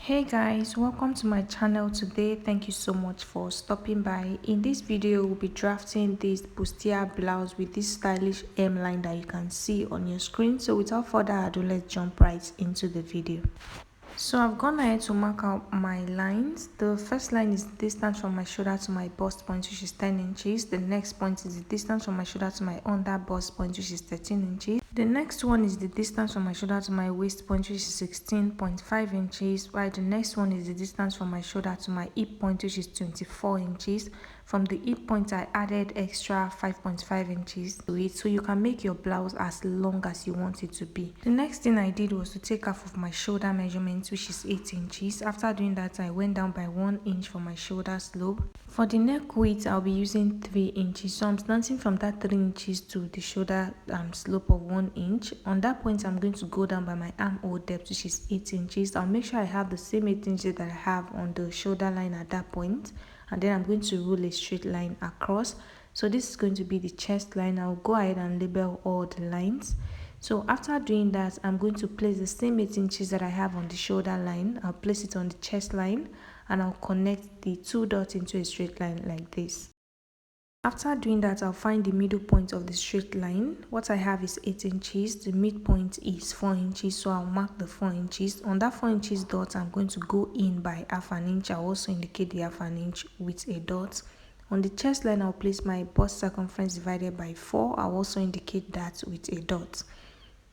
Hey guys, welcome to my channel today. Thank you so much for stopping by. In this video we'll be drafting this bustier blouse with this stylish hemline that you can see on your screen. So without further ado, let's jump right into the video. So I've gone ahead to mark out my lines. The first line is the distance from my shoulder to my bust point, which is 10 inches. The next point is the distance from my shoulder to my under bust point, which is 13 inches. The next one is the distance from my shoulder to my waist point, which is 16.5 inches. While the next one is the distance from my shoulder to my hip point, which is 24 inches. From the hip point, I added extra 5.5 inches to it, so you can make your blouse as long as you want it to be. The next thing I did was to take half of my shoulder measurement, which is 8 inches. After doing that, I went down by 1 inch for my shoulder slope. For the neck width, I'll be using 3 inches. So I'm starting from that 3 inches to the shoulder slope of 1 inch. On that point, I'm going to go down by my armhole depth, which is 8 inches. I'll make sure I have the same 8 inches that I have on the shoulder line at that point. And then I'm going to rule a straight line across. So this is going to be the chest line. I'll go ahead and label all the lines. So after doing that, I'm going to place the same 8 inches that I have on the shoulder line. I'll place it on the chest line and I'll connect the 2 dots into a straight line like this. After doing that, I'll find the middle point of the straight line. What I have is 8 inches. The midpoint is 4 inches, so I'll mark the 4 inches. On that 4 inches dot, I'm going to go in by half an inch. I'll also indicate the half an inch with a dot. On the chest line, I'll place my bust circumference divided by 4. I'll also indicate that with a dot.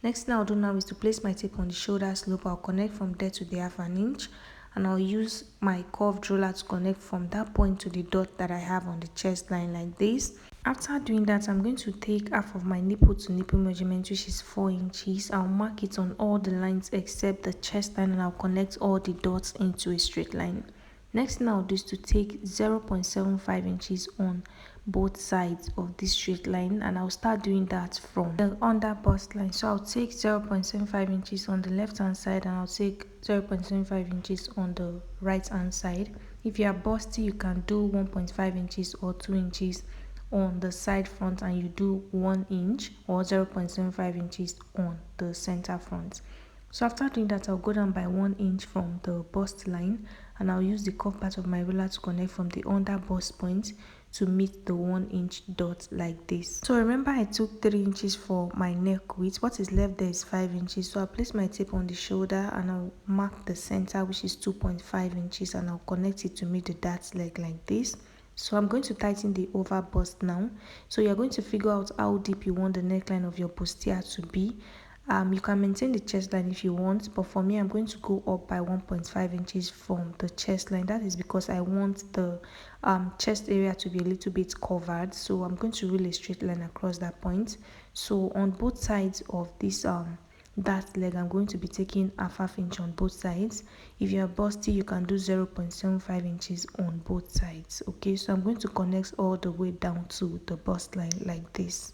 Next thing I'll do now is to place my tape on the shoulder slope. I'll connect from there to the half an inch. And I'll use my curved ruler to connect from that point to the dot that I have on the chest line like this. After doing that, I'm going to take half of my nipple to nipple measurement, which is 4 inches. I'll mark it on all the lines except the chest line and I'll connect all the dots into a straight line. Next thing I'll do is to take 0.75 inches on both sides of this straight line, and I'll start doing that from the under bust line. So I'll take 0.75 inches on the left hand side and I'll take 0.75 inches on the right hand side. If you are busty, you can do 1.5 inches or 2 inches on the side front and you do 1 inch or 0.75 inches on the center front. So after doing that, I'll go down by 1 inch from the bust line and I'll use the curved part of my ruler to connect from the under bust point to meet the 1 inch dot like this. So remember, I took 3 inches for my neck width. What is left there is 5 inches. So I'll place my tape on the shoulder and I'll mark the center, which is 2.5 inches, and I'll connect it to meet the dart leg like this. So I'm going to tighten the over bust now. So you're going to figure out how deep you want the neckline of your bustier to be. You can maintain the chest line if you want, but for me, I'm going to go up by 1.5 inches from the chest line. That is because I want the chest area to be a little bit covered. So I'm going to rule a straight line across that point. So on both sides of this that leg, I'm going to be taking half inch on both sides. If you're busty, you can do 0.75 inches on both sides. Okay, so I'm going to connect all the way down to the bust line like this.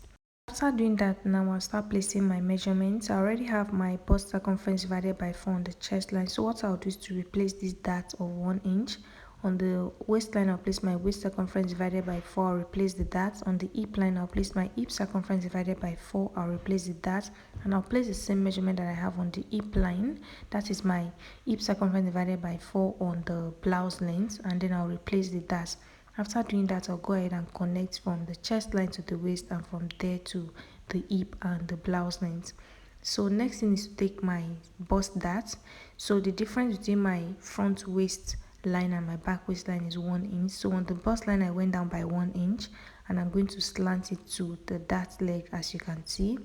After doing that, now I'll start placing my measurements. I already have my bust circumference divided by 4 on the chest line. So what I'll do is to replace this dart of 1 inch. On the waistline, I'll place my waist circumference divided by 4. I'll replace the dart. On the hip line, I'll place my hip circumference divided by 4. I'll replace the dart. And I'll place the same measurement that I have on the hip line. That is my hip circumference divided by 4 on the blouse length. And then I'll replace the dart. After doing that, I'll go ahead and connect from the chest line to the waist and from there to the hip and the blouse length. So next thing is to take my bust dart. So the difference between my front waist line and my back waistline is 1 inch. So on the bust line, I went down by 1 inch and I'm going to slant it to the dart leg, as you can see.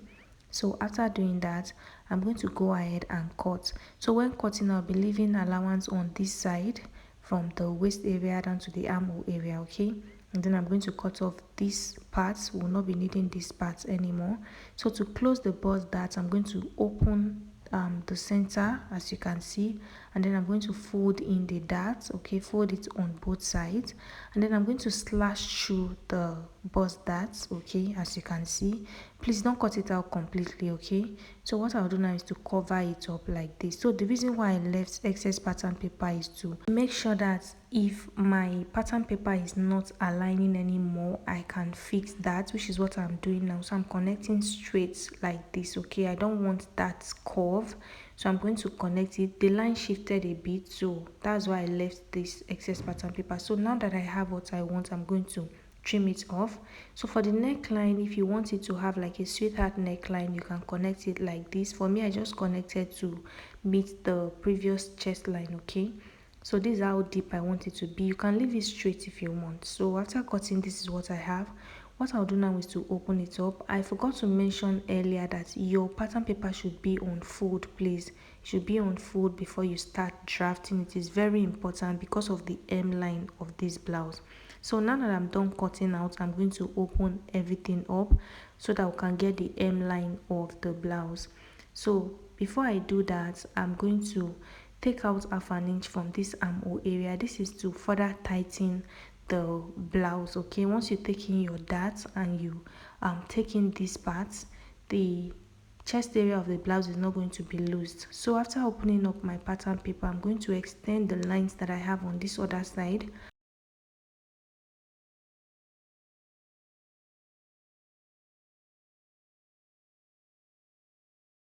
So after doing that, I'm going to go ahead and cut. So when cutting, I'll be leaving allowance on this side from the waist area down to the armhole area, okay? And then I'm going to cut off these parts. We'll not be needing these parts anymore. So to close the bust dart, I'm going to open the center, as you can see, and then I'm going to fold in the dart, okay? Fold it on both sides, and then I'm going to slash through the bust darts, okay? As you can see, please don't cut it out completely, okay? So what I'll do now is to cover it up like this. So the reason why I left excess pattern paper is to make sure that if my pattern paper is not aligning anymore, I can fix that, which is what I'm doing now. So I'm connecting straight like this, okay? I don't want that curve, So I'm going to connect it. The line shifted a bit, so that's why I left this excess pattern paper. So now that I have what I want, I'm going to trim it off. So for the neckline, if you want it to have like a sweetheart neckline, you can connect it like this. For me, I just connected to meet the previous chest line. Okay, so this is how deep I want it to be. You can leave it straight if you want. So after cutting, this is what I have. What I'll do now is to open it up. I forgot to mention earlier that your pattern paper should be on fold, please. It should be on fold before you start drafting. It is very important because of the hemline of this blouse. So now that I'm done cutting out, I'm going to open everything up so that we can get the hemline of the blouse. So before I do that, I'm going to take out half an inch from this armhole area. This is to further tighten the blouse. Okay, once you take in your darts and you take in these parts, the chest area of the blouse is not going to be loosed. So after opening up my pattern paper, I'm going to extend the lines that I have on this other side.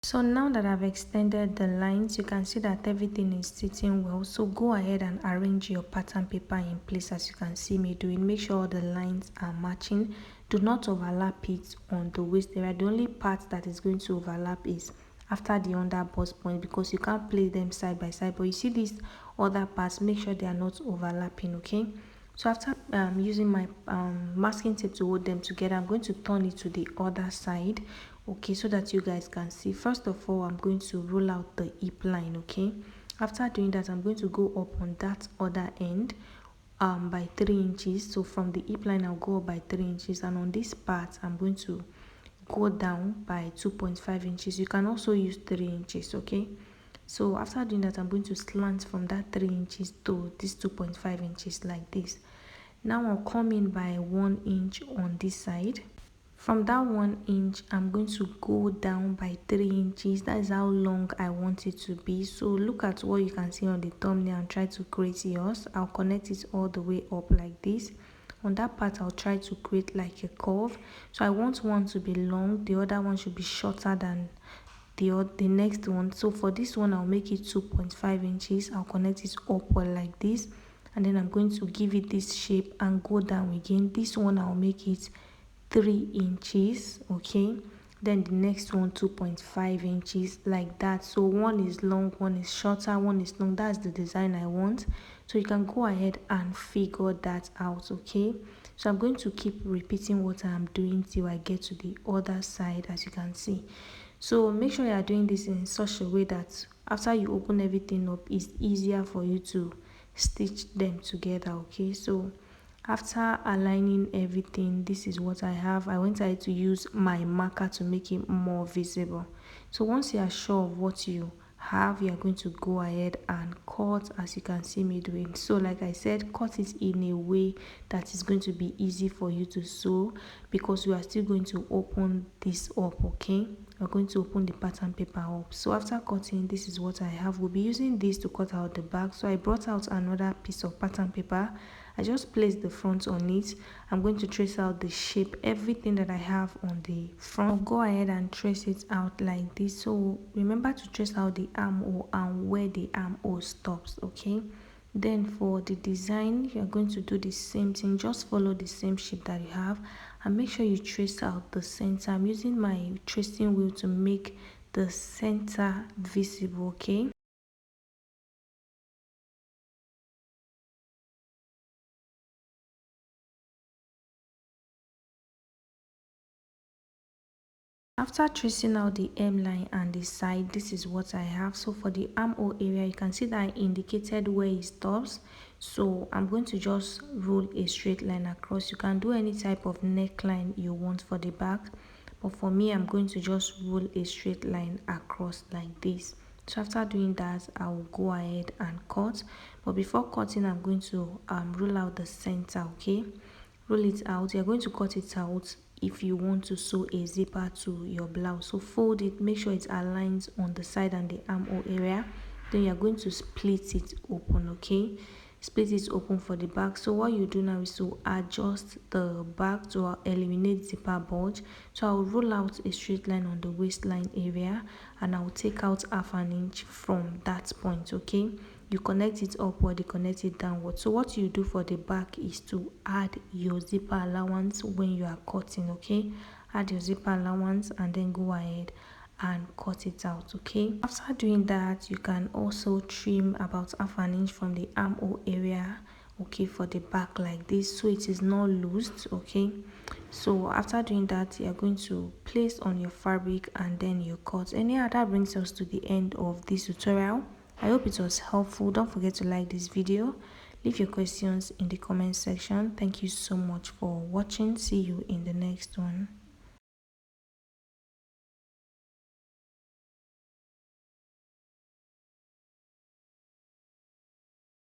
So now that I've extended the lines, you can see that everything is sitting well. So go ahead and arrange your pattern paper in place as you can see me doing. Make sure all the lines are matching. Do not overlap it on the waist area. The only part that is going to overlap is after the under bust point, because you can't place them side by side. But you see these other parts, make sure they are not overlapping. Okay, so after using my masking tape to hold them together, I'm going to turn it to the other side. Okay, so that you guys can see. First of all, I'm going to roll out the hip line. Okay, after doing that, I'm going to go up on that other end by 3 inches. So from the hip line, I'll go up by 3 inches, and on this part I'm going to go down by 2.5 inches. You can also use 3 inches. Okay, so after doing that, I'm going to slant from that 3 inches to this 2.5 inches like this. Now I'll come in by 1 inch on this side. From that 1 inch, I'm going to go down by 3 inches. That is how long I want it to be. So look at what you can see on the thumbnail and try to create yours. I'll connect it all the way up like this. On that part, I'll try to create like a curve. So I want one to be long, the other one should be shorter than the next one. So for this one, I'll make it 2.5 inches. I'll connect it upward like this, and then I'm going to give it this shape and go down again. This one, I'll make it 3 inches. Okay, then the next one 2.5 inches like that. So one is long, one is shorter, one is long. That's the design I want. So you can go ahead and figure that out. Okay, so I'm going to keep repeating what I'm doing till I get to the other side, as you can see. So make sure you are doing this in such a way that after you open everything up, it's easier for you to stitch them together. Okay, so after aligning everything, this is what I have. I went ahead to use my marker to make it more visible. So once you are sure of what you have, you are going to go ahead and cut, as you can see me doing. So like I said, cut it in a way that is going to be easy for you to sew, because we are still going to open this up. Okay, we're going to open the pattern paper up. So after cutting, this is what I have. We'll be using this to cut out the back. So I brought out another piece of pattern paper. I just placed the front on it. I'm going to trace out the shape, everything that I have on the front. I'll go ahead and trace it out like this. So remember to trace out the armhole and where the armhole stops. Okay, then for the design, you're going to do the same thing. Just follow the same shape that you have and make sure you trace out the center. I'm using my tracing wheel to make the center visible. Okay, after tracing out the hemline and the side, this is what I have. So for the armhole area, you can see that I indicated where it stops. So I'm going to just roll a straight line across. You can do any type of neckline you want for the back, but for me, I'm going to just roll a straight line across like this. So after doing that, I will go ahead and cut. But before cutting, I'm going to roll out the center. Okay, roll it out. You're going to cut it out if you want to sew a zipper to your blouse. So fold it, make sure it aligns on the side and the armhole area. Then you're going to split it open. Okay, split it open for the back. So what you do now is to adjust the back to eliminate zipper bulge. So I'll roll out a straight line on the waistline area, and I'll take out half an inch from that point. Okay, you connect it upward, you connect it downward. So what you do for the back is to add your zipper allowance when you are cutting. Okay, add your zipper allowance and then go ahead and cut it out. Okay, after doing that, you can also trim about half an inch from the armhole area, okay, for the back like this, so it is not loosed. Okay, so after doing that, you are going to place on your fabric and then you cut. Anyhow, that brings us to the end of this tutorial. I hope it was helpful. Don't forget to like this video, leave your questions in the comment section. Thank you so much for watching. See you in the next one.